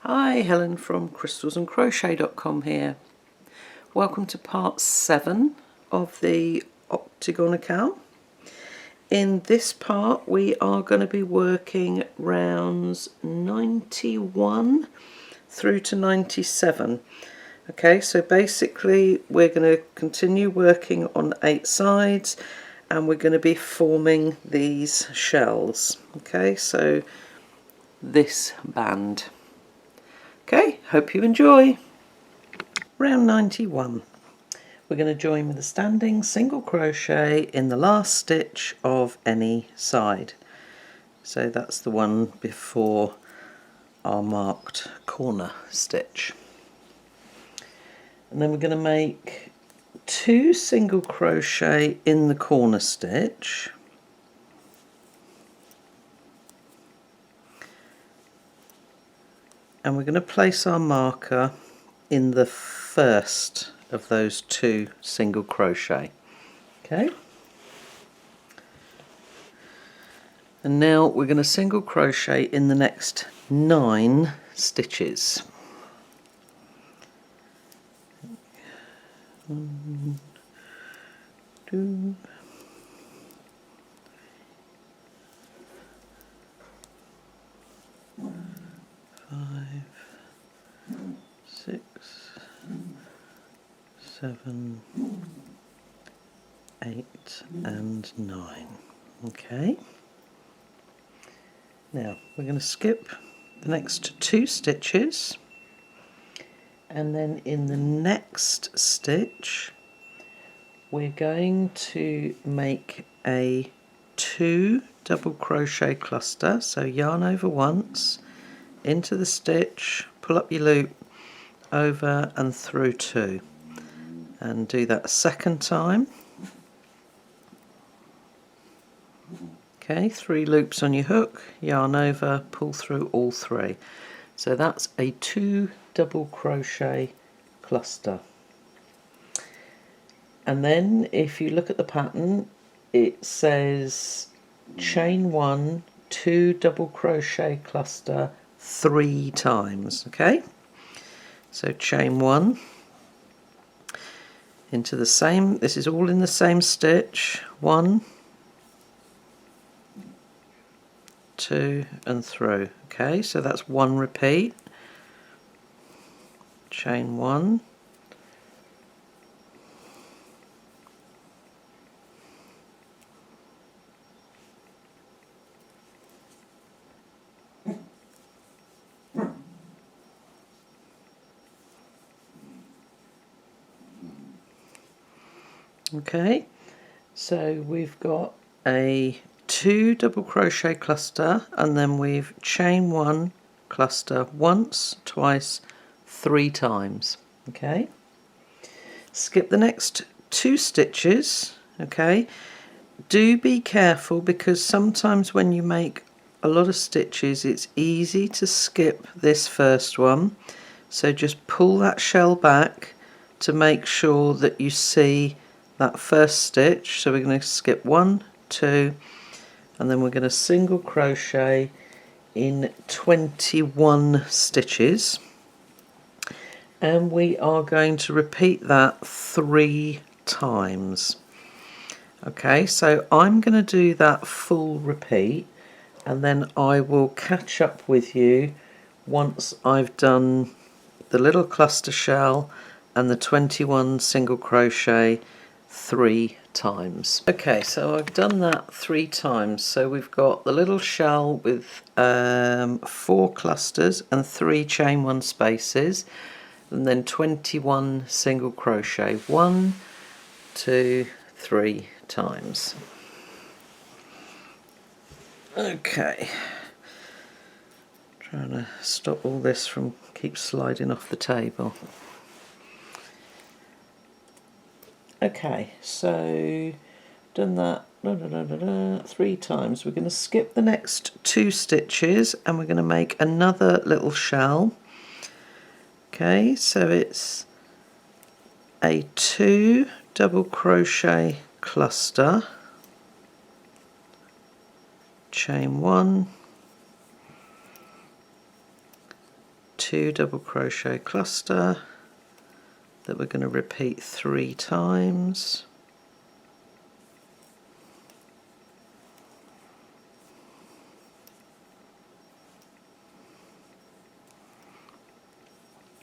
Hi, Helen from crystalsandcrochet.com here. Welcome to part 7 of the Octagonical. In this part we are going to be working rounds 91 through to 97. Okay, so basically we're going to continue working on 8 sides and we're going to be forming these shells. Okay, so this band. Okay, hope you enjoy. Round 91. We're going to join with a standing single crochet in the last stitch of any side. So that's the one before our marked corner stitch. And then we're going to make 2 single crochet in the corner stitch. And we're going to place our marker in the first of those 2 single crochet. Okay. And now we're going to single crochet in the next 9 stitches. 1, 2, 5, 6, 7, 8 and 9. Okay. Now we're going to skip the next 2 stitches, and then in the next stitch we're going to make a 2 double crochet cluster. So yarn over once, into the stitch, pull up your loop, over and through 2, and do that a second time. Okay, 3 loops on your hook, yarn over, pull through all 3. So that's a 2 double crochet cluster. And then if you look at the pattern, it says chain 1, 2 double crochet cluster 3 times. Okay, so chain 1 into the same, this is all in the same stitch, 1, 2 and through. Okay, so that's 1 repeat, chain 1, okay, so we've got a 2 double crochet cluster, and then we've chain 1 cluster once, twice, 3 times. Okay, skip the next 2 stitches. Okay, do be careful because sometimes when you make a lot of stitches it's easy to skip this first one, so just pull that shell back to make sure that you see that first stitch. So we're going to skip 1, 2, and then we're going to single crochet in 21 stitches, and we are going to repeat that 3 times. Okay, so I'm going to do that full repeat, and then I will catch up with you once I've done the little cluster shell and the 21 single crochet 3 times. Okay, so I've done that 3 times. So we've got the little shell with 4 clusters and 3 chain 1 spaces, and then 21 single crochet, 1, 2, 3 times. Okay, trying to stop all this from keep sliding off the table. Okay, so done that 3 times. We're going to skip the next 2 stitches and we're going to make another little shell. Okay, so it's a 2 double crochet cluster, chain 1, 2 double crochet cluster that we're going to repeat 3 times.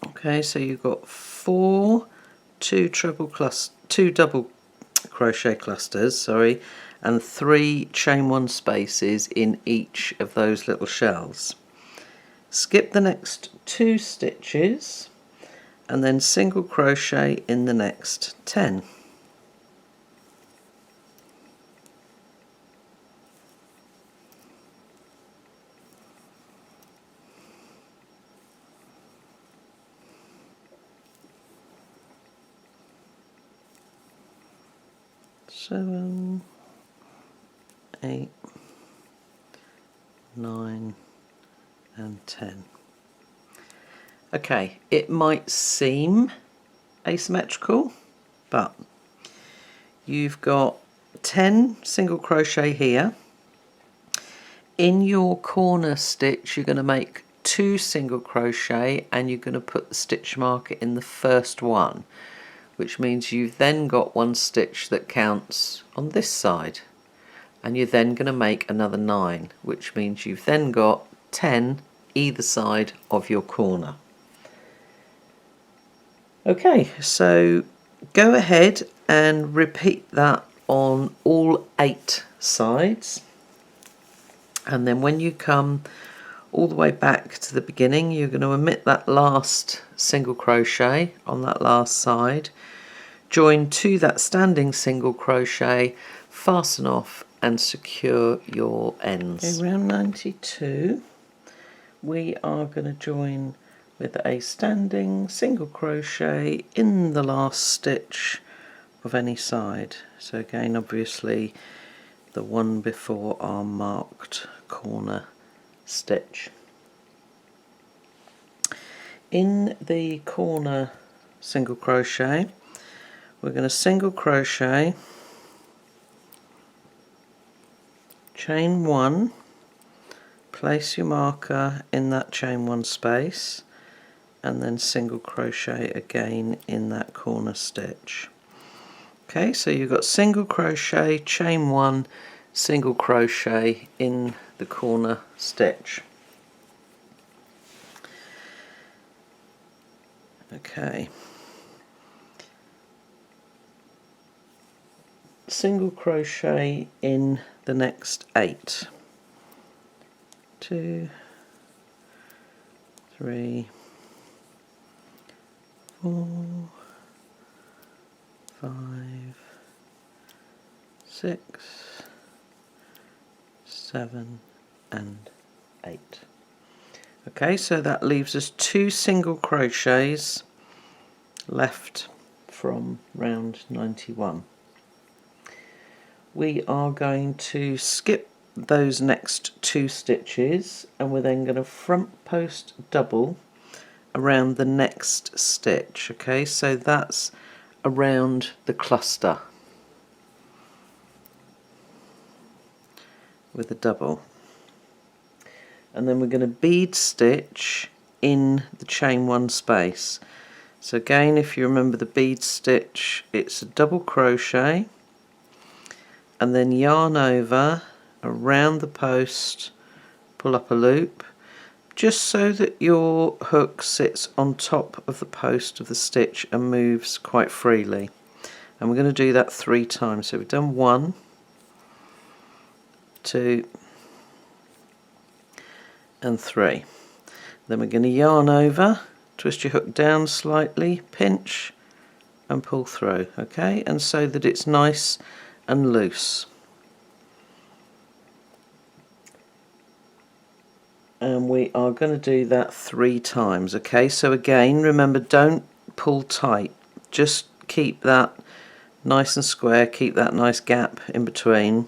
Okay, so you've got 4 2 double crochet clusters, sorry, and 3 chain 1 spaces in each of those little shells. Skip the next 2 stitches and then single crochet in the next 10. Seven, 8, 9 and 10. Okay, it might seem asymmetrical, but you've got 10 single crochet here. In your corner stitch you're going to make 2 single crochet and you're going to put the stitch marker in the first one, which means you've then got 1 stitch that counts on this side, and you're then going to make another 9, which means you've then got 10 either side of your corner. Okay, so go ahead and repeat that on all 8 sides, and then when you come all the way back to the beginning you're going to omit that last single crochet on that last side, join to that standing single crochet, fasten off and secure your ends. Okay, round 92 we are going to join with a standing single crochet in the last stitch of any side. So again, obviously the one before our marked corner stitch. In the corner single crochet we're going to single crochet, chain 1, place your marker in that chain 1 space and then single crochet again in that corner stitch. Okay, so you've got single crochet, chain 1, single crochet in the corner stitch. Okay, single crochet in the next 8. 2, 3, 4, 5, 6, 7 and 8. Okay, so that leaves us 2 single crochets left from round 91. We are going to skip those next 2 stitches and we're then going to front post double around the next stitch. Okay, so that's around the cluster with a double, and then we're going to bead stitch in the chain 1 space. So again, if you remember the bead stitch, it's a double crochet and then yarn over around the post, pull up a loop just so that your hook sits on top of the post of the stitch and moves quite freely, and we're going to do that 3 times. So we've done 1, 2 and 3. Then we're going to yarn over, twist your hook down slightly, pinch and pull through, okay, and so that it's nice and loose. And we are going to do that 3 times. Okay, so again, remember, don't pull tight, just keep that nice and square, keep that nice gap in between.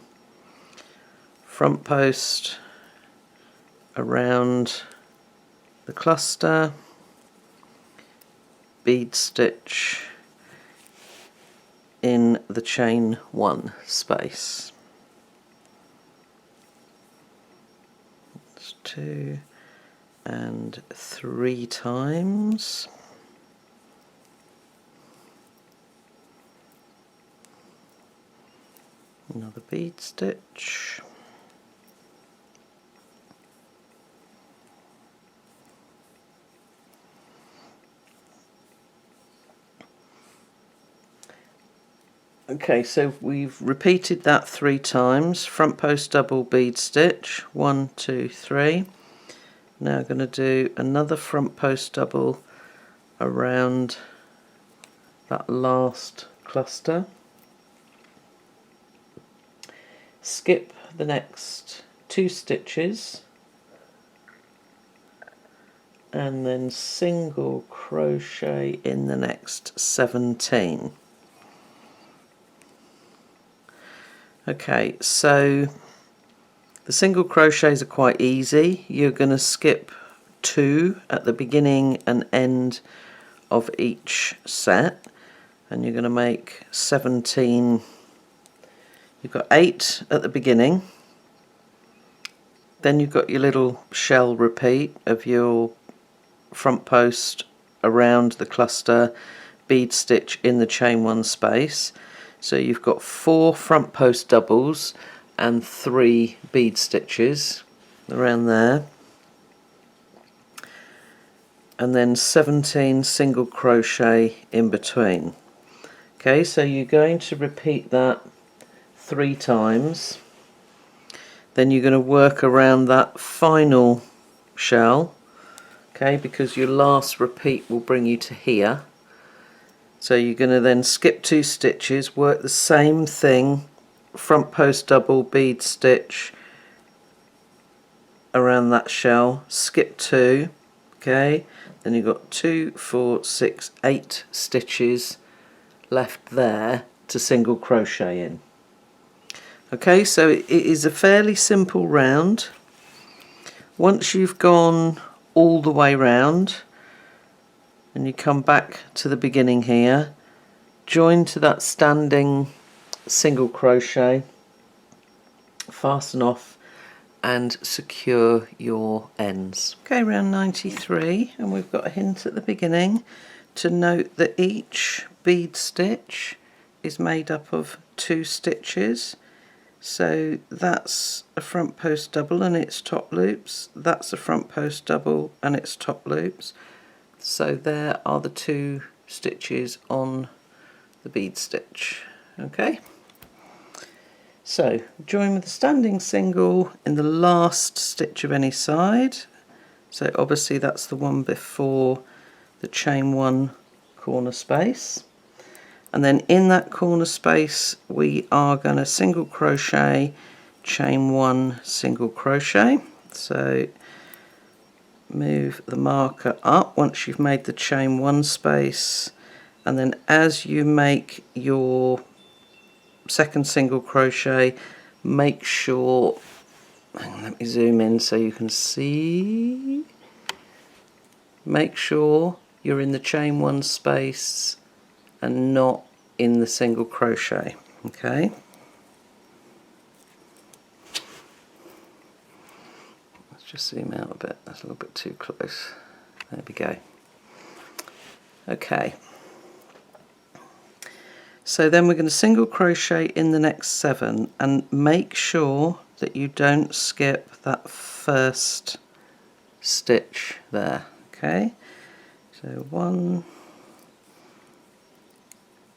Front post around the cluster, bead stitch in the chain 1 space. 2, and 3 times. Another bead stitch. Okay, so we've repeated that 3 times. Front post double, bead stitch, 1, 2, 3. Now I'm going to do another front post double around that last cluster. Skip the next 2 stitches and then single crochet in the next 17. Okay, so the single crochets are quite easy. You're going to skip 2 at the beginning and end of each set, and you're going to make 17. You've got 8 at the beginning, then you've got your little shell repeat of your front post around the cluster, bead stitch in the chain 1 space. So you've got 4 front post doubles and 3 bead stitches around there, and then 17 single crochet in between. Okay, so you're going to repeat that 3 times, then you're going to work around that final shell, okay, because your last repeat will bring you to here. So you're going to then skip 2 stitches, work the same thing, front post double, bead stitch around that shell, skip 2, okay, then you've got 2, 4, 6, 8 stitches left there to single crochet in. Okay, so it is a fairly simple round. Once you've gone all the way round and you come back to the beginning here, join to that standing single crochet, fasten off and secure your ends. Okay, round 93, and we've got a hint at the beginning to note that each bead stitch is made up of 2 stitches. So that's a front post double and its top loops, that's a front post double and its top loops. So there are the 2 stitches on the bead stitch. Okay, so join with a standing single in the last stitch of any side. So obviously that's the one before the chain 1 corner space. And then in that corner space we are going to single crochet, chain 1, single crochet. So move the marker up once you've made the chain 1 space, and then as you make your second single crochet, make sure, hang on, let me zoom in so you can see, make sure you're in the chain 1 space and not in the single crochet. Okay, let's just zoom out a bit, that's a little bit too close. There we go. Okay, so then we're going to single crochet in the next 7 and make sure that you don't skip that first stitch there. Okay, so 1,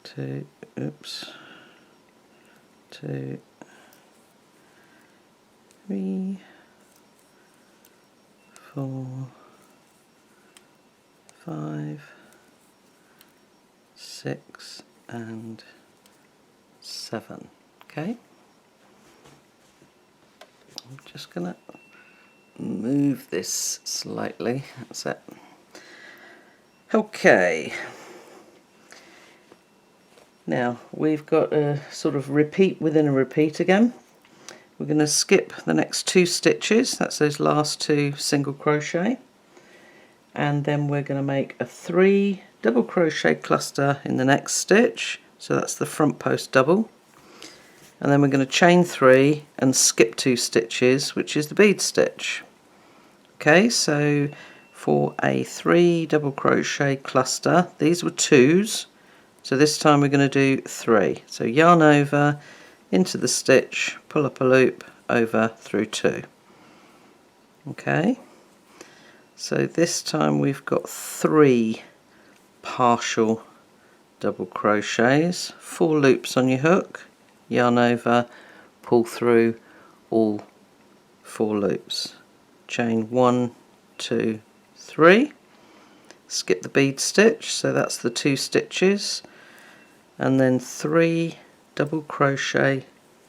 2, oops, 2, 3, 4, 5, 6 and 7. Okay, I'm just gonna move this slightly, that's it. Okay, now we've got a sort of repeat within a repeat again. We're going to skip the next 2 stitches, that's those last 2 single crochet, and then we're going to make a 3 double crochet cluster in the next stitch, so that's the front post double, and then we're going to chain 3 and skip 2 stitches, which is the bead stitch. Okay, so for a 3 double crochet cluster, these were 2s, so this time we're going to do 3. So yarn over, into the stitch, pull up a loop, over through 2. Okay, so this time we've got 3 partial double crochets, 4 loops on your hook, yarn over, pull through all 4 loops, chain 1, 2, 3, skip the bead stitch, so that's the 2 stitches, and then 3 double crochet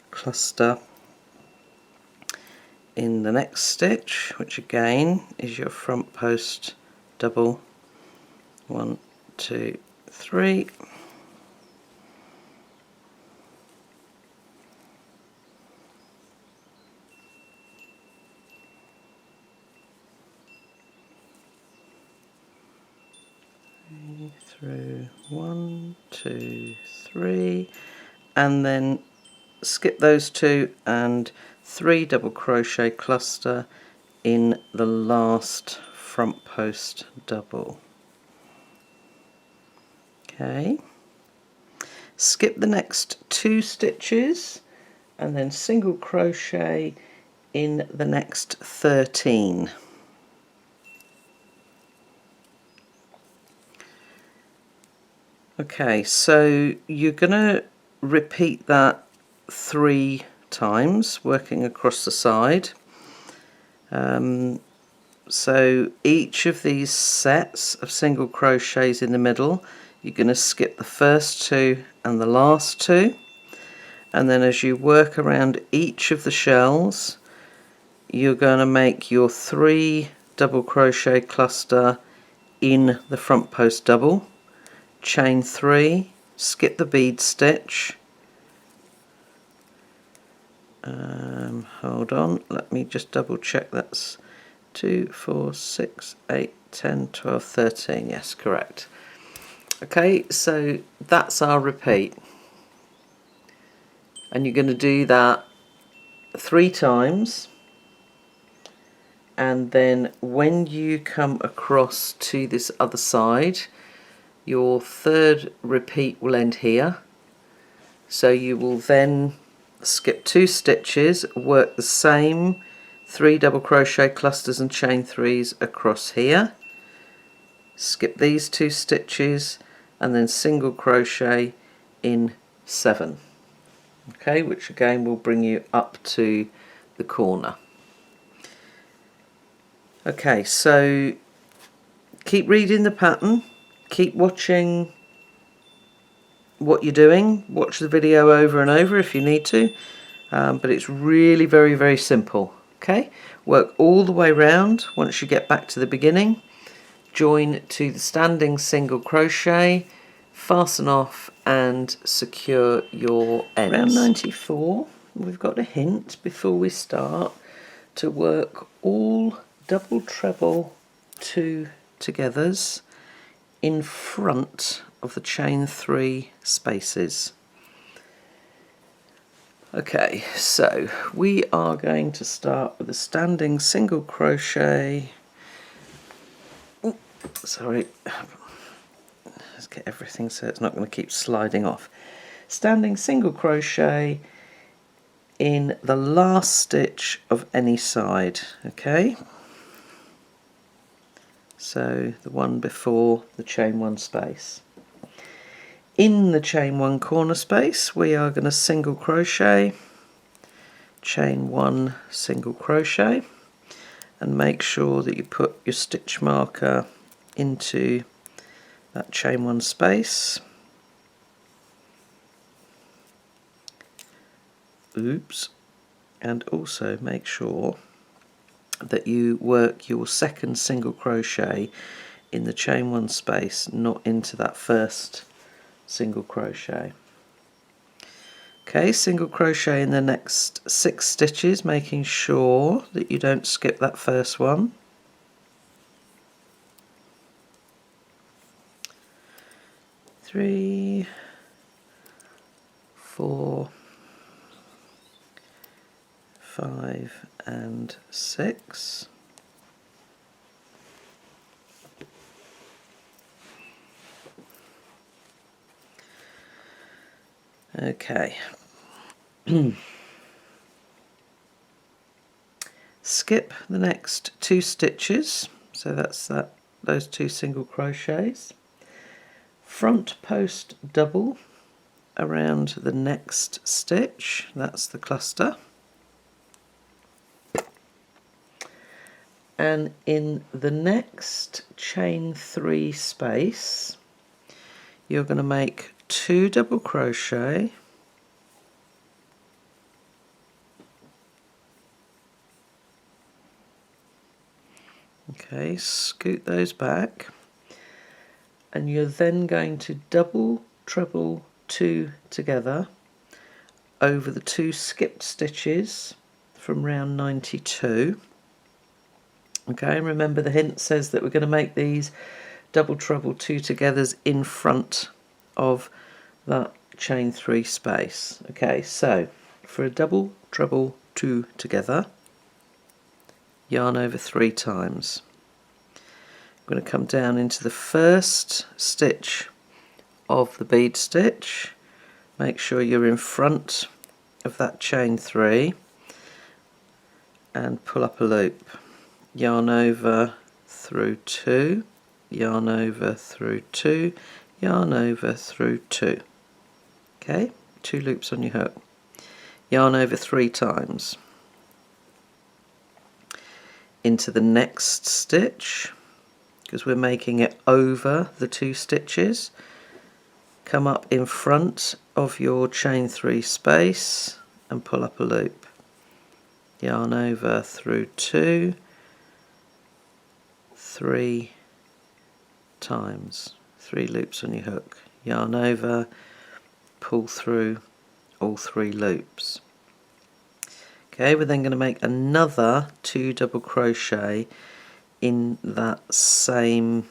cluster in the next stitch, which again is your front post double. 1, 2, 3. Through 1, 2, 3, and then skip those 2 and 3 double crochet cluster in the last front post double. Okay, skip the next 2 stitches and then single crochet in the next 13. Okay, so you're going to repeat that 3 times, working across the side. So each of these sets of single crochets in the middle, you're going to skip the first 2 and the last 2, and then as you work around each of the shells, you're going to make your 3 double crochet cluster in the front post double, chain 3, skip the bead stitch, hold on, let me just double check, that's 2, 4, 6, 8, 10, 12, 13, yes, correct. Okay, so that's our repeat, and you're going to do that 3 times, and then when you come across to this other side, your 3rd repeat will end here, so you will then skip 2 stitches, work the same 3 double crochet clusters and chain 3s across here, skip these 2 stitches and then single crochet in 7, okay, which again will bring you up to the corner. Okay, so keep reading the pattern, keep watching what you're doing, watch the video over and over if you need to, but it's really very simple. Okay, work all the way round. Once you get back to the beginning, join to the standing single crochet, fasten off and secure your ends. Round 94, we've got a hint before we start to work all double treble 2 togethers in front of the chain 3 spaces. Okay, so we are going to start with a standing single crochet. Sorry, let's get everything so it's not going to keep sliding off. Standing single crochet in the last stitch of any side, okay? So the one before the chain 1 space. In the chain 1 corner space, we are going to single crochet, chain 1 single crochet, and make sure that you put your stitch marker into that chain 1 space. Oops, and also make sure that you work your 2nd single crochet in the chain 1 space, not into that first single crochet. Okay, single crochet in the next 6 stitches, making sure that you don't skip that first one. Three, 4, 5 and 6. Okay. Skip the next 2 stitches, so that's those 2 single crochets. Front post double around the next stitch, that's the cluster. And in the next chain 3 space, you're going to make 2 double crochet, okay, scoot those back, and you're then going to double treble 2 together over the 2 skipped stitches from round 92. Okay, and remember the hint says that we're going to make these double treble 2 togethers in front of that chain 3 space. Okay, so for a double treble 2 together, yarn over 3 times. I'm going to come down into the first stitch of the bead stitch, make sure you're in front of that chain 3 and pull up a loop, yarn over through 2, yarn over through 2, yarn over through 2. Okay, 2 loops on your hook, yarn over 3 times. Into the next stitch, because we're making it over the 2 stitches, come up in front of your chain 3 space and pull up a loop, yarn over through 2, 3 times, 3 loops on your hook, yarn over, pull through all 3 loops. Okay, we're then going to make another 2 double crochet in that same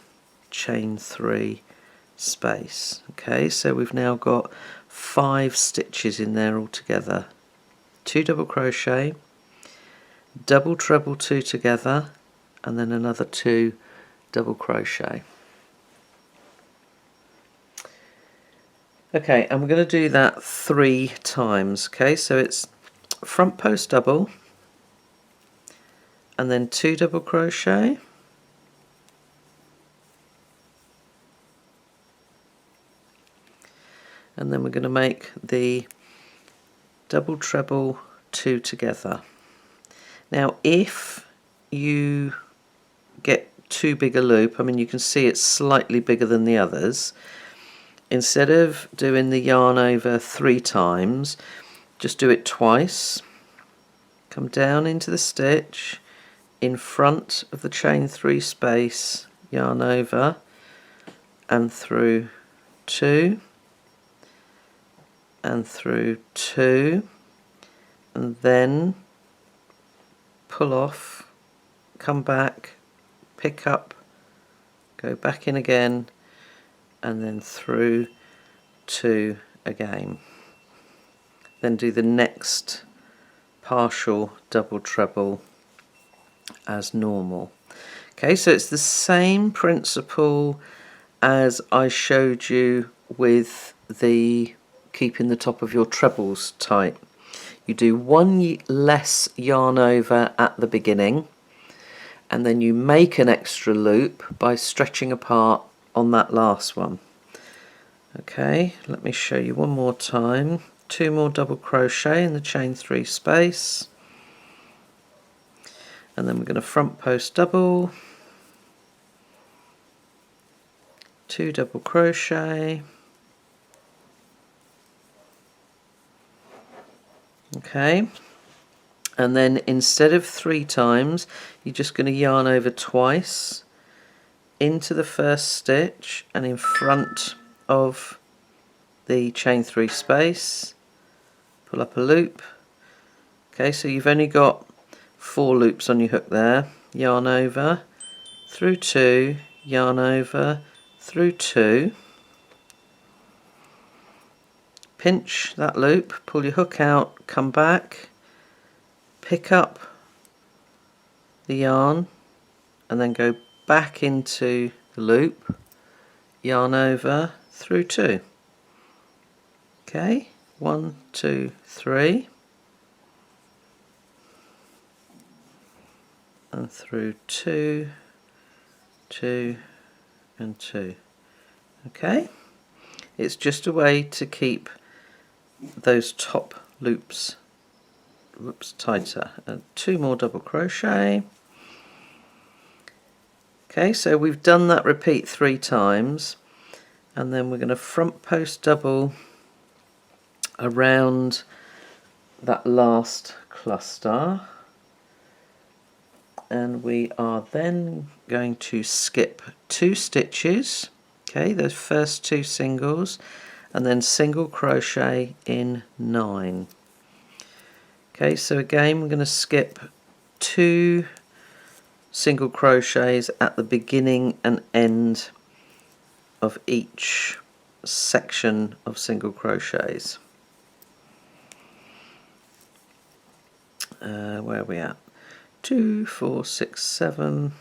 chain 3 space. Okay, so we've now got 5 stitches in there altogether. 2 double crochet, double treble 2 together, and then another 2 double crochet. Okay, and we're going to do that 3 times. Okay, so it's front post double, and then 2 double crochet, and then we're going to make the double treble 2 together. Now if you get too big a loop, I mean you can see it's slightly bigger than the others, instead of doing the yarn over 3 times, just do it twice. Come down into the stitch, in front of the chain 3 space, yarn over and through 2 and through 2, and then pull off, come back, pick up, go back in again, and then through 2 again. Then do the next partial double treble as normal. Okay, so it's the same principle as I showed you with the keeping the top of your trebles tight. You do 1 less yarn over at the beginning, and then you make an extra loop by stretching apart on that last one. Okay, let me show you one more time. 2 more double crochet in the chain 3 space, and then we're going to front post double, 2 double crochet, okay, and then instead of 3 times you're just going to yarn over twice into the first stitch and in front of the chain 3 space, pull up a loop. Okay, so you've only got 4 loops on your hook there, yarn over through 2, yarn over through 2, pinch that loop, pull your hook out, come back, pick up the yarn and then go back into the loop, yarn over through 2. Okay, 1, 2, 3, and through 2, 2 and 2. Okay, it's just a way to keep those top loops tighter. And 2 more double crochet. Okay, so we've done that repeat 3 times, and then we're going to front post double around that last cluster, and we are then going to skip 2 stitches, okay, those first 2 singles, and then single crochet in 9. Okay, so again we're going to skip 2 single crochets at the beginning and end of each section of single crochets. Where are we at? 2, 4, 6, 7,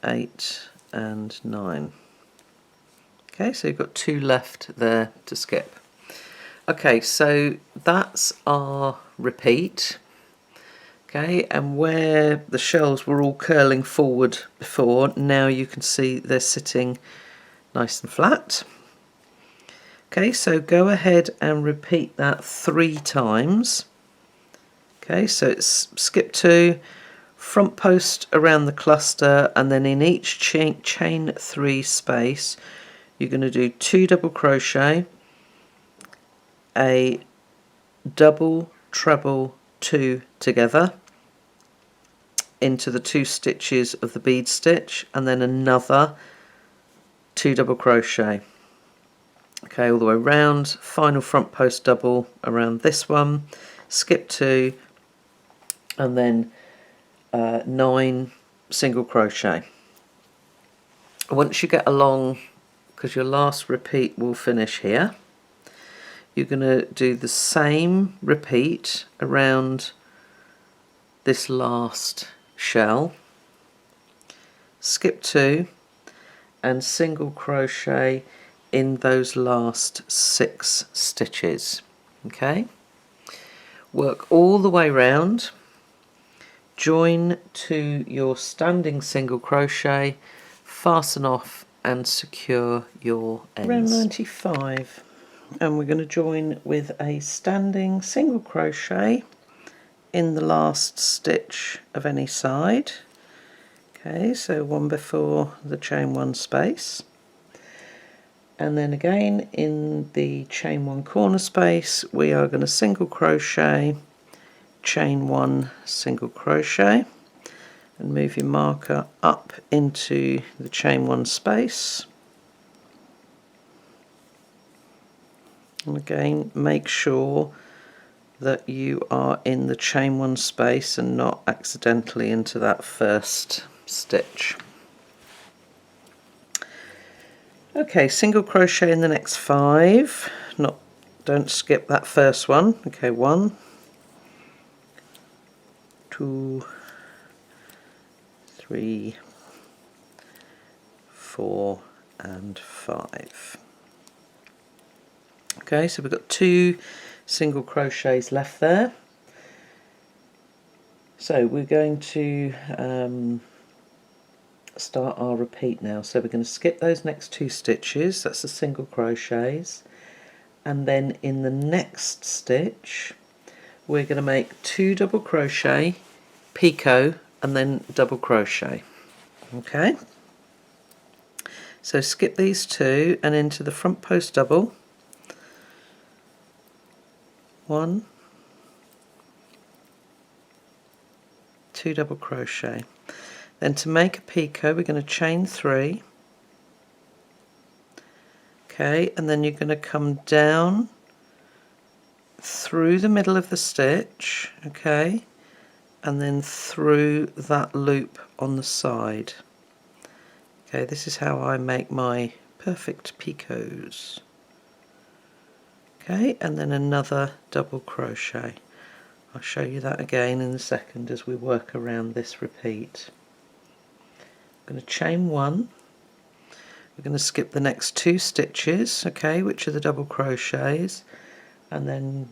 8 and 9. Okay, so you've got 2 left there to skip. Okay, so that's our repeat. Okay, and where the shells were all curling forward before, now you can see they're sitting nice and flat. Okay, so go ahead and repeat that 3 times. Okay, so it's skip 2, front post around the cluster, and then in each chain 3 space you're going to do 2 double crochet, a double treble 2 together into the 2 stitches of the bead stitch, and then another 2 double crochet. Okay, all the way around, final front post double around this one, skip 2, and then 9 single crochet. Once you get along, because your last repeat will finish here, you're going to do the same repeat around this last shell, skip 2 and single crochet in those last 6 stitches. Okay, work all the way round, join to your standing single crochet, fasten off and secure your ends. Round 95, and we're going to join with a standing single crochet in the last stitch of any side. Okay, so one before the chain 1 space, and then again in the chain 1 corner space we are going to single crochet, chain 1 single crochet, and move your marker up into the chain 1 space. And again, make sure that you are in the chain 1 space and not accidentally into that first stitch. Okay, single crochet in the next 5. Don't skip that first one. Okay, 1, 2, 3, 4 and 5. Okay, so we've got 2 single crochets left there. So we're going to start our repeat now. So we're going to skip those next 2 stitches, that's the single crochets, and then in the next stitch we're going to make 2 double crochet, picot, and then double crochet. Okay, so skip these 2 and into the front post double, 1, 2 double crochet. Then to make a picot we're going to chain 3. Okay, and then you're going to come down through the middle of the stitch, okay, and then through that loop on the side. Okay, this is how I make my perfect picots. Okay, and then another double crochet. I'll show you that again in a second as we work around this repeat. I'm going to chain 1, we're going to skip the next 2 stitches, okay, which are the double crochets, and then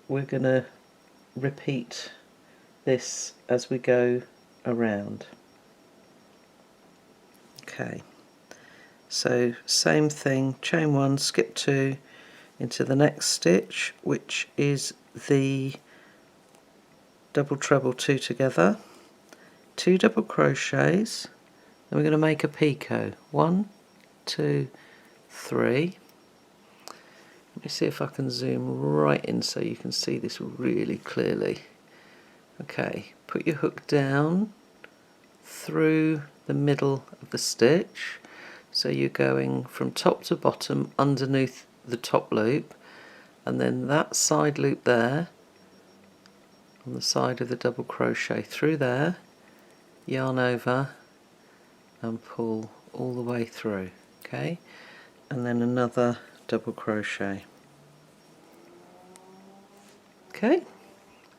we're going to repeat this as we go around. Okay, so same thing, chain 1, skip 2 into the next stitch, which is the double treble 2 together, 2 double crochets, and we're going to make a picot. 1, 2, 3. Let me see if I can zoom right in so you can see this really clearly. Okay, put your hook down through the middle of the stitch, so you're going from top to bottom underneath the top loop, and then that side loop there on the side of the double crochet through there, yarn over and pull all the way through, okay, and then another double crochet. Okay,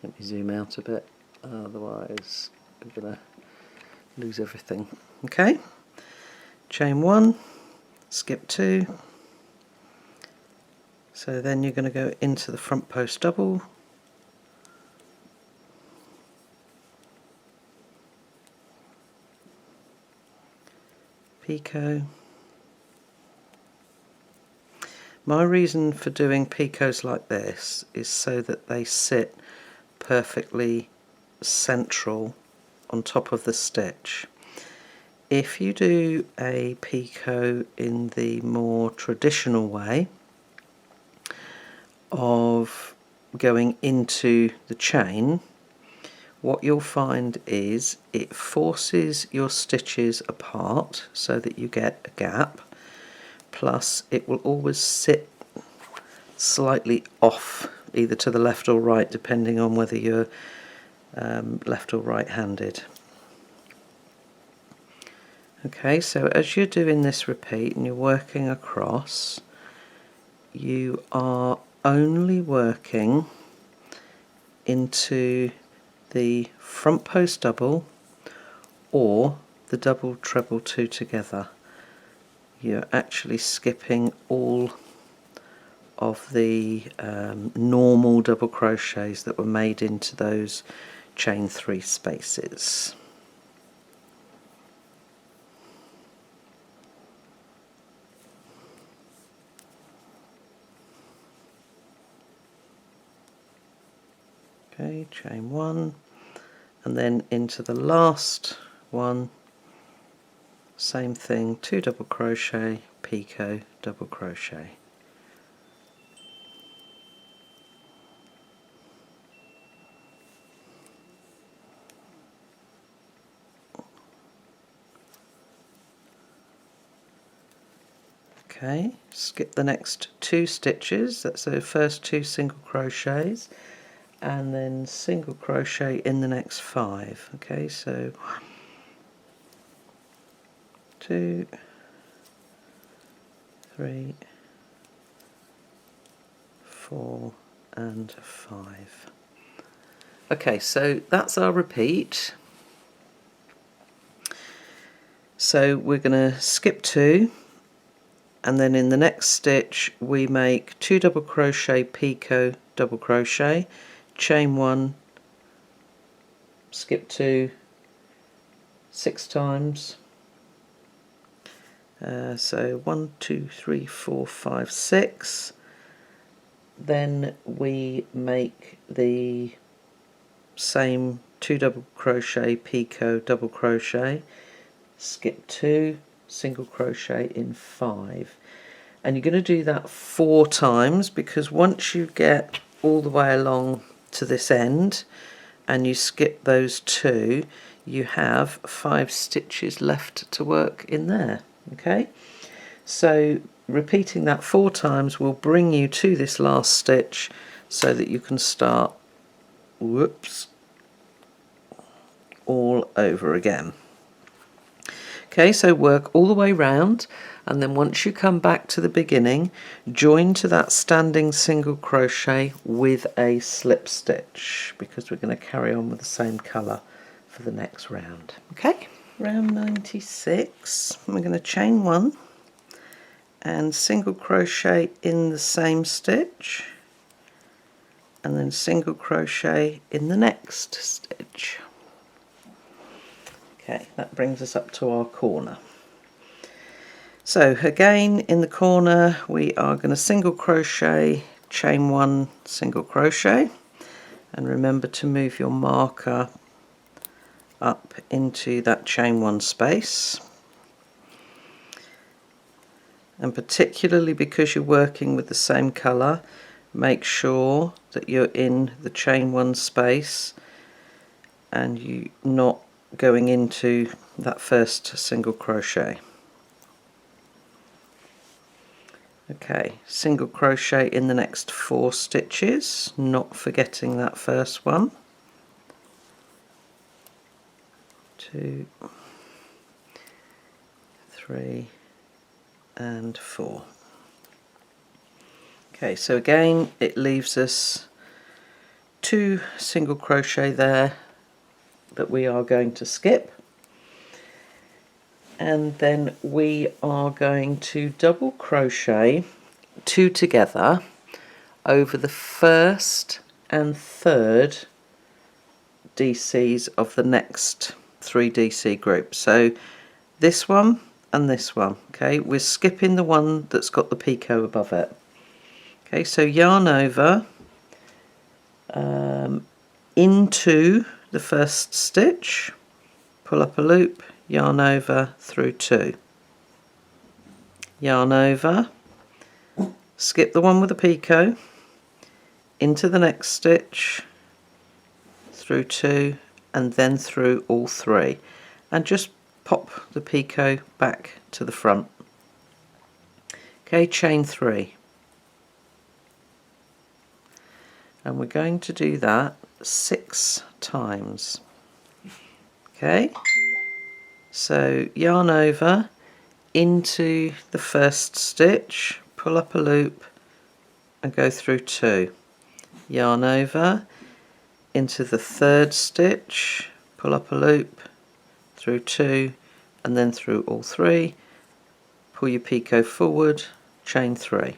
let me zoom out a bit, otherwise I'm gonna lose everything. Okay, chain 1, skip 2, so then you're going to go into the front post double, picot. My reason for doing picots like this is so that they sit perfectly central on top of the stitch. If you do a picot in the more traditional way of going into the chain, what you'll find is it forces your stitches apart so that you get a gap, plus it will always sit slightly off either to the left or right depending on whether you're left or right handed. Okay, so as you're doing this repeat and you're working across, you are only working into the front post double or the double treble 2 together. You're actually skipping all of the normal double crochets that were made into those chain 3 spaces. Okay, chain 1, and then into the last one, same thing, 2 double crochet, picot, double crochet. Okay, skip the next 2 stitches, that's the first 2 single crochets, and then single crochet in the next 5. Okay, so 1, 2, 3, 4 and 5. Okay, so that's our repeat. So we're going to skip 2, and then in the next stitch we make 2 double crochet, picot, double crochet, chain 1, skip 2 6 times. So 1, 2, 3, 4, 5, 6. Then we make the same 2 double crochet, picot, double crochet, skip 2, single crochet in 5. And you're going to do that 4 times, because once you get all the way along to this end and you skip those 2, you have 5 stitches left to work in there. Okay, so repeating that 4 times will bring you to this last stitch so that you can start, whoops, all over again. Okay, so work all the way round, and then once you come back to the beginning, join to that standing single crochet with a slip stitch, because we're going to carry on with the same colour for the next round. Okay. Round 96, we're going to chain 1 and single crochet in the same stitch, and then single crochet in the next stitch. Okay, that brings us up to our corner. So again, in the corner we are going to single crochet, chain 1, single crochet, and remember to move your marker up into that chain 1 space. And particularly because you're working with the same colour, make sure that you're in the chain 1 space and you're not going into that first single crochet. Okay, single crochet in the next 4 stitches, not forgetting that first one. 2, 3 and 4. Okay, so again it leaves us 2 single crochet there that we are going to skip, and then we are going to double crochet 2 together over the first and third DCs of the next 3 DC groups. So this one and this one. Okay, we're skipping the one that's got the picot above it. Okay, so yarn over into the first stitch, pull up a loop, yarn over through 2, yarn over, skip the one with the picot, into the next stitch, through 2, and then through all 3, and just pop the picot back to the front. Okay, chain 3, and we're going to do that 6 times. Okay, so yarn over into the first stitch, pull up a loop and go through 2, yarn over into the third stitch, pull up a loop through 2 and then through all 3, pull your picot forward, chain 3.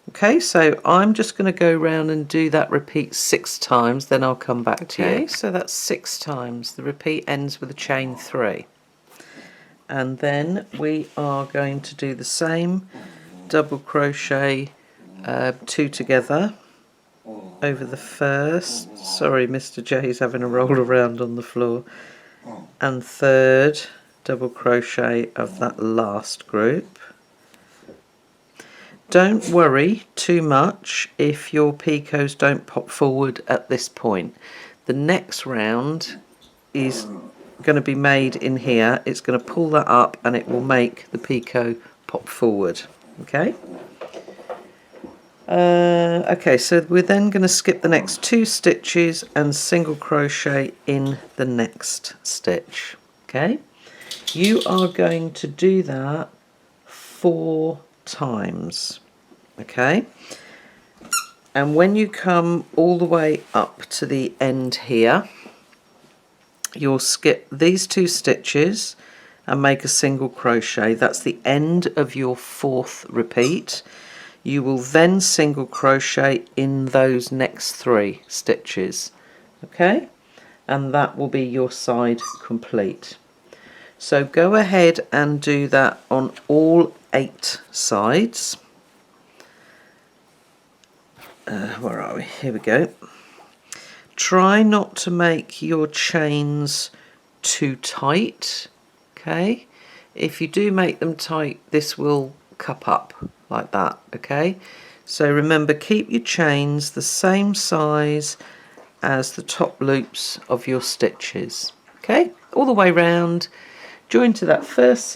Okay, so I'm just going to go round and do that repeat 6 times, then I'll come back to you. Okay, so that's 6 times. The repeat ends with a chain 3. And then we are going to do the same double crochet 2 together over the first, sorry Mr. J's having a roll around on the floor, and third double crochet of that last group. Don't worry too much if your picots don't pop forward at this point. The next round is going to be made in here. It's going to pull that up and it will make the picot pop forward. Okay? Okay, so we're then going to skip the next 2 stitches and single crochet in the next stitch. Okay? You are going to do that 4 times. Okay, and when you come all the way up to the end here, you'll skip these 2 stitches and make a single crochet. That's the end of your 4th repeat. You will then single crochet in those next 3 stitches. Okay, and that will be your side complete. So go ahead and do that on all 8 sides. Where are we? Here we go. Try not to make your chains too tight. Okay, if you do make them tight, this will cup up like that. Okay, so remember, keep your chains the same size as the top loops of your stitches. Okay, all the way round, join to that first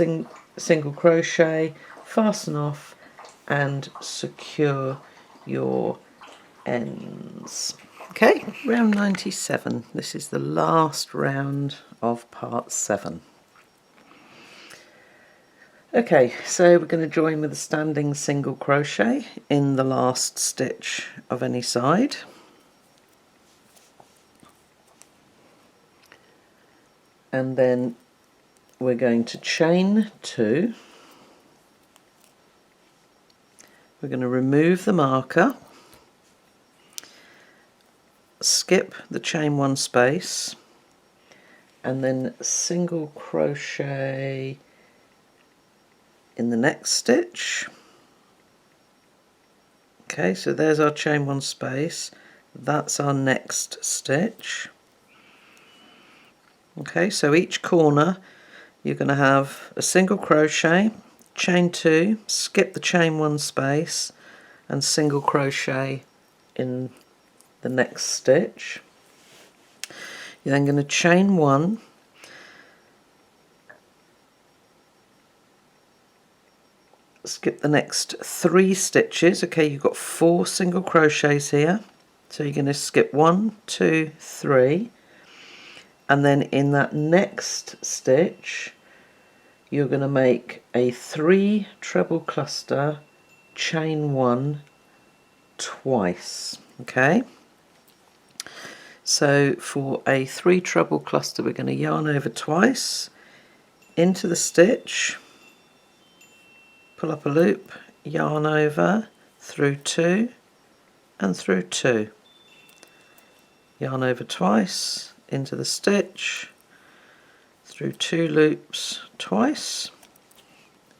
single crochet, fasten off and secure your ends. Okay, round 97. This is the last round of part 7. Okay, so we're going to join with a standing single crochet in the last stitch of any side. and then we're going to chain 2. We're going to remove the marker, skip the chain 1 space, and then single crochet in the next stitch. Okay, so there's our chain 1 space, that's our next stitch. Okay, so each corner you're going to have a single crochet, chain 2, skip the chain 1 space, and single crochet in the next stitch. You're then going to chain 1, skip the next 3 stitches. Okay, you've got 4 single crochets here, so you're going to skip 1, 2, 3, and then in that next stitch you're going to make a 3 treble cluster, chain 1 twice. Okay, so for a 3 treble cluster we're going to yarn over twice into the stitch, pull up a loop, yarn over, through 2 and through 2, yarn over twice into the stitch, through 2 loops twice,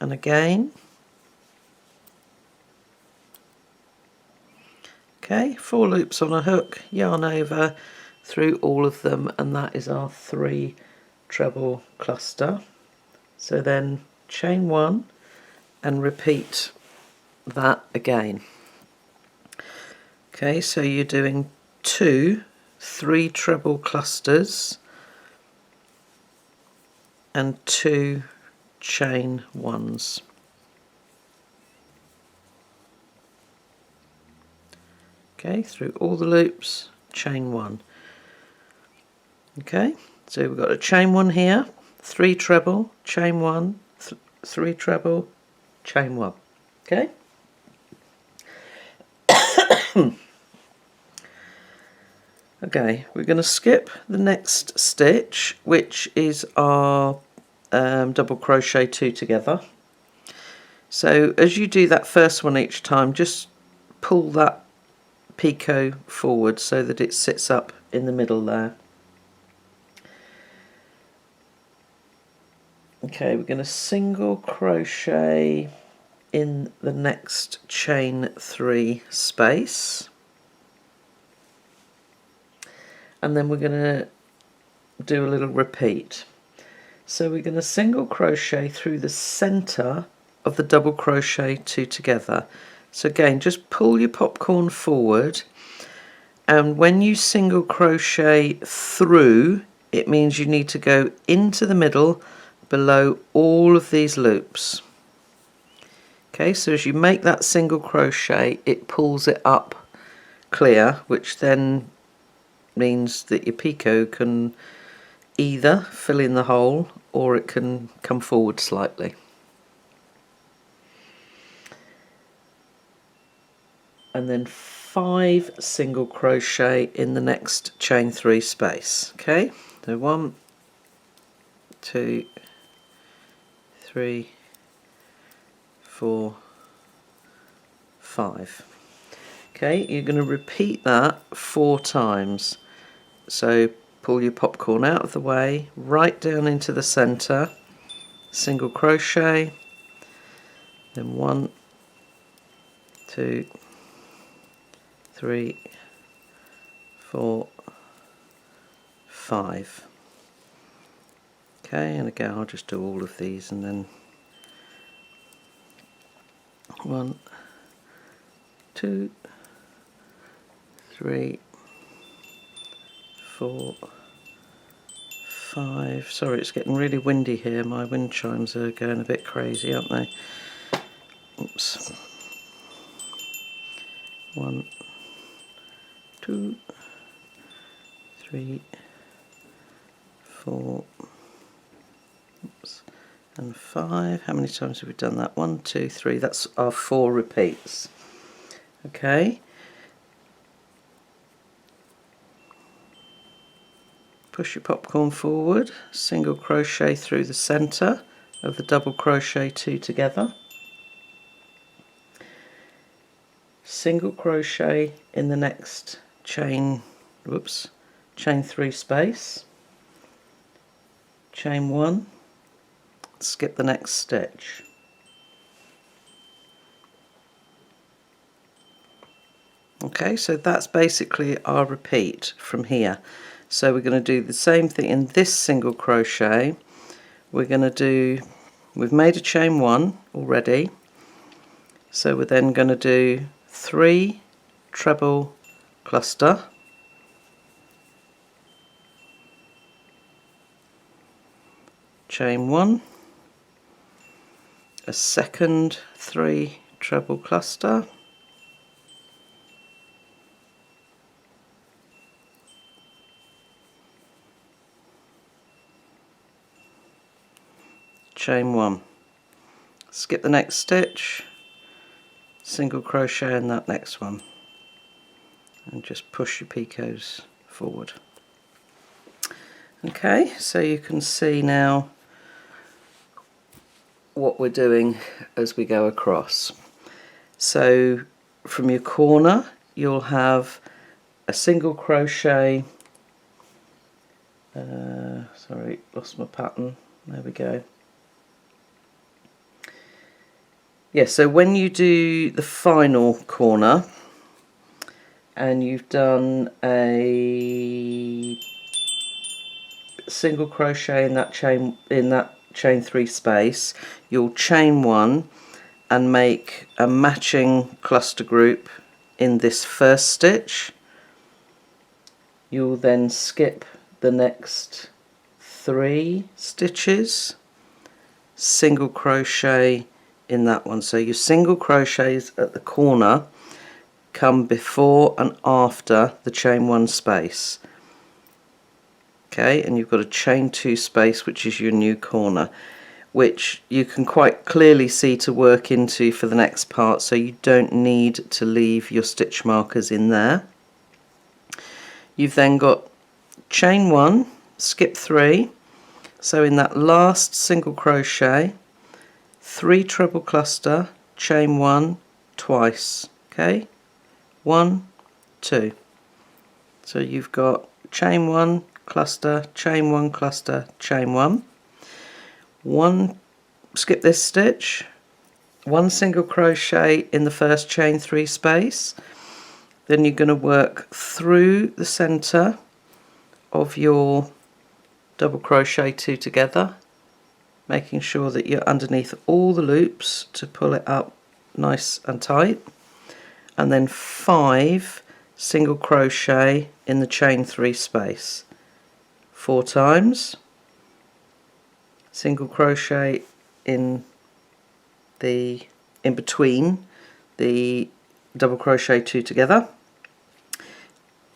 and again. Okay, 4 loops on a hook, yarn over through all of them, and that is our 3 treble cluster. So then chain 1 and repeat that again. Okay, so you're doing 2 3 treble clusters and 2 chain 1s. Okay, through all the loops, chain 1. Okay, so we've got a chain 1 here, 3 treble, chain 1, 3 treble, chain 1. Okay. Okay, we're going to skip the next stitch, which is our double crochet 2 together. So as you do that first one each time, just pull that picot forward so that it sits up in the middle there. Okay, we're going to single crochet in the next chain 3 space, and then we're going to do a little repeat. So we're going to single crochet through the center of the double crochet 2 together. So again, just pull your popcorn forward, and when you single crochet through, it means you need to go into the middle below all of these loops. Okay, so as you make that single crochet, it pulls it up clear, which then means that your picot can either fill in the hole or it can come forward slightly. And then 5 single crochet in the next chain 3 space. Okay, so 1, 2, 3, 4, 5. Okay, you're going to repeat that 4 times. So pull your popcorn out of the way, right down into the center, single crochet, then 1, 2, 3, 4, 5. Okay, and again I'll just do all of these, and then 1, 2, 3, 4, 5. Sorry, it's getting really windy here. My wind chimes are going a bit crazy, aren't they? Oops. 1, 2, 3, 4, oops, and 5. How many times have we done that? 1, 2, 3. That's our 4 repeats. Okay. push your popcorn forward, single crochet through the center of the double crochet 2 together, single crochet in the next chain 3 space, chain 1, skip the next stitch. Okay, so that's basically our repeat from here. So we're going to do the same thing in this single crochet. We're going to do, we've made a chain 1 already, so we're then going to do 3 treble cluster, chain 1, a second 3 treble cluster, chain 1, skip the next stitch, single crochet in that next one, and just push your picots forward. Okay, so you can see now what we're doing as we go across. So from your corner you'll have a single crochet, sorry, lost my pattern, there we go. Yeah, so when you do the final corner and you've done a single crochet in that chain 3 space, you'll chain 1 and make a matching cluster group in this first stitch. You'll then skip the next 3 stitches, single crochet in that one. So your single crochets at the corner come before and after the chain 1 space. Okay, and you've got a chain 2 space, which is your new corner, which you can quite clearly see to work into for the next part, so you don't need to leave your stitch markers in there. You've then got chain 1, skip 3, so in that last single crochet, 3 treble cluster, chain 1 twice, okay, 1, 2. So you've got chain 1 cluster, chain 1 cluster, chain 1, skip this stitch, 1 single crochet in the first chain 3 space, then you're going to work through the center of your double crochet 2 together, making sure that you're underneath all the loops to pull it up nice and tight, and then 5 single crochet in the chain 3 space, 4 times, single crochet in between the double crochet 2 together,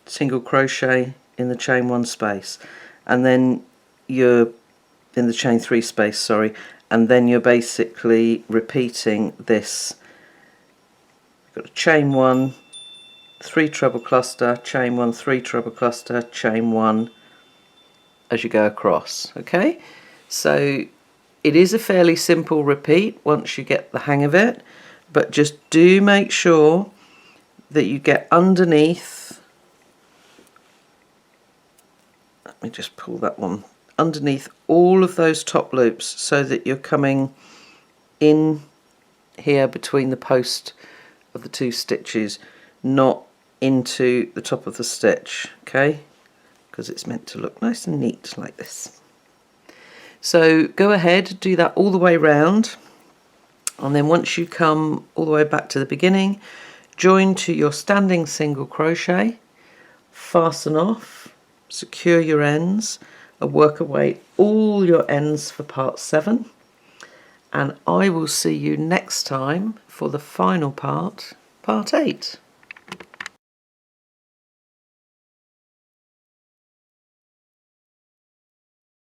single crochet in the chain 1 space, and then you're in the chain 3 space, sorry, and then you're basically repeating this. You've got a chain 1, 3 treble cluster, chain 1, 3 treble cluster, chain 1 as you go across. Okay, so it is a fairly simple repeat once you get the hang of it, but just do make sure that you get underneath. Let me just pull that one underneath all of those top loops so that you're coming in here between the post of the 2 stitches, not into the top of the stitch, okay, because it's meant to look nice and neat like this. So go ahead, do that all the way round, and then once you come all the way back to the beginning, join to your standing single crochet, fasten off, secure your ends, and work away all your ends for part 7, and I will see you next time for the final part, part 8.